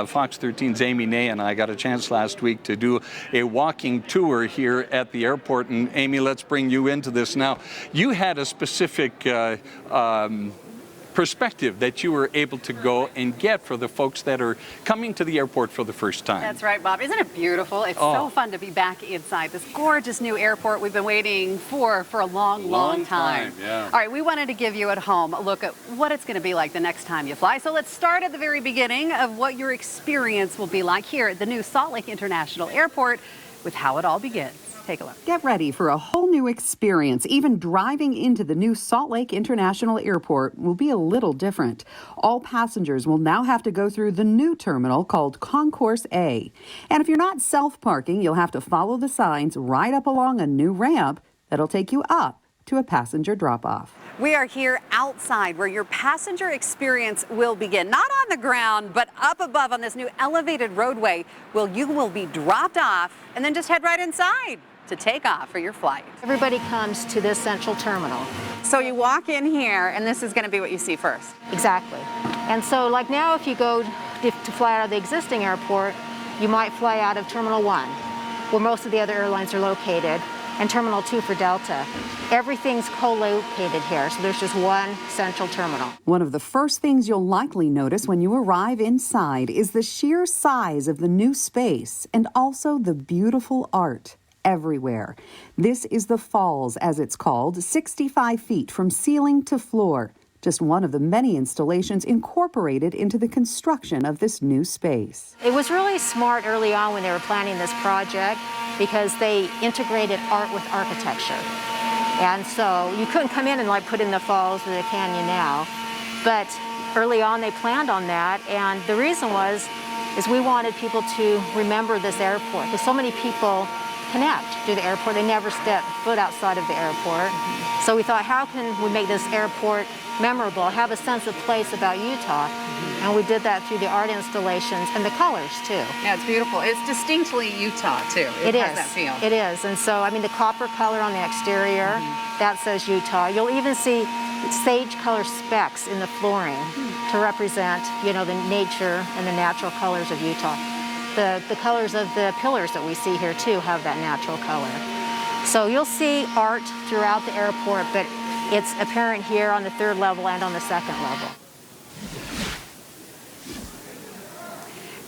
Fox 13's Amy Nay and I got a chance last week to do a walking tour here at the airport. And Amy, let's bring you into this now. You had a specific perspective that you were able to go and get for the folks that are coming to the airport for the first time. That's right, Bob. Isn't it beautiful? It's so fun to be back inside this gorgeous new airport we've been waiting for a long time. Yeah. All right, we wanted to give you at home a look at what it's going to be like the next time you fly. So let's start at the very beginning of what your experience will be like here at the new Salt Lake International Airport with how it all begins. Take a look. Get ready for a whole new experience. Even driving into the new Salt Lake International Airport will be a little different. All passengers will now have to go through the new terminal called Concourse A. And if you're not self-parking, you'll have to follow the signs right up along a new ramp that'll take you up to a passenger drop-off. We are here outside where your passenger experience will begin. Not on the ground, but up above on this new elevated roadway where you will be dropped off and then just head right inside to take off for your flight. Everybody comes to this central terminal. So you walk in here and this is going to be what you see first. Exactly. And so like now if you go to fly out of the existing airport, you might fly out of Terminal 1, where most of the other airlines are located, and Terminal 2 for Delta. Everything's co-located here, so there's just one central terminal. One of the first things you'll likely notice when you arrive inside is the sheer size of the new space and also the beautiful art everywhere. This is the Falls, as it's called, 65 feet from ceiling to floor. Just one of the many installations incorporated into the construction of this new space. It was really smart early on when they were planning this project because they integrated art with architecture. And so you couldn't come in and like put in the falls or the canyon now, but early on they planned on that, and the reason is we wanted people to remember this airport because so many people connect to the airport. They never step foot outside of the airport. So we thought, how can we make this airport memorable, have a sense of place about Utah? And we did that through the art installations and the colors too. Yeah, it's beautiful. It's distinctly Utah too. It has that feel. It is. And so, I mean, the copper color on the exterior, that says Utah. You'll even see sage color specks in the flooring to represent, you know, the nature and the natural colors of Utah. The colors of the pillars that we see here too have that natural color. So you'll see art throughout the airport, but it's apparent here on the 3rd level and on the 2nd level.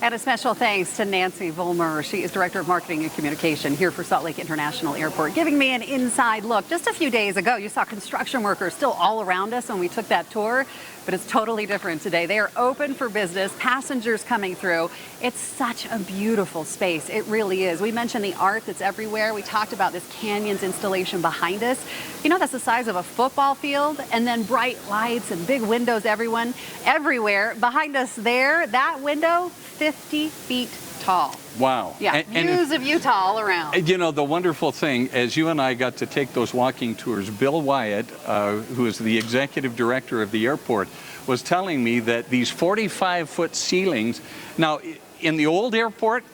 And a special thanks to Nancy Vollmer. She is Director of Marketing and Communication here for Salt Lake International Airport, giving me an inside look. Just a few days ago, you saw construction workers still all around us when we took that tour, but it's totally different today. They are open for business, passengers coming through. It's such a beautiful space. It really is. We mentioned the art that's everywhere. We talked about this canyons installation behind us. You know, that's the size of a football field, and then bright lights and big windows everywhere. Behind us there, that window, 50 feet tall. Wow. Yeah, views of Utah all around. You know, the wonderful thing, as you and I got to take those walking tours, Bill Wyatt, who is the executive director of the airport, was telling me that these 45-foot ceilings, now in the old airport,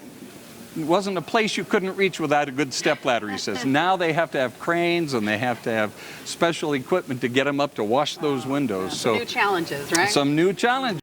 it wasn't a place you couldn't reach without a good stepladder, he says. Now they have to have cranes and they have to have special equipment to get them up to wash those windows. Some new challenges, right? Some new challenges.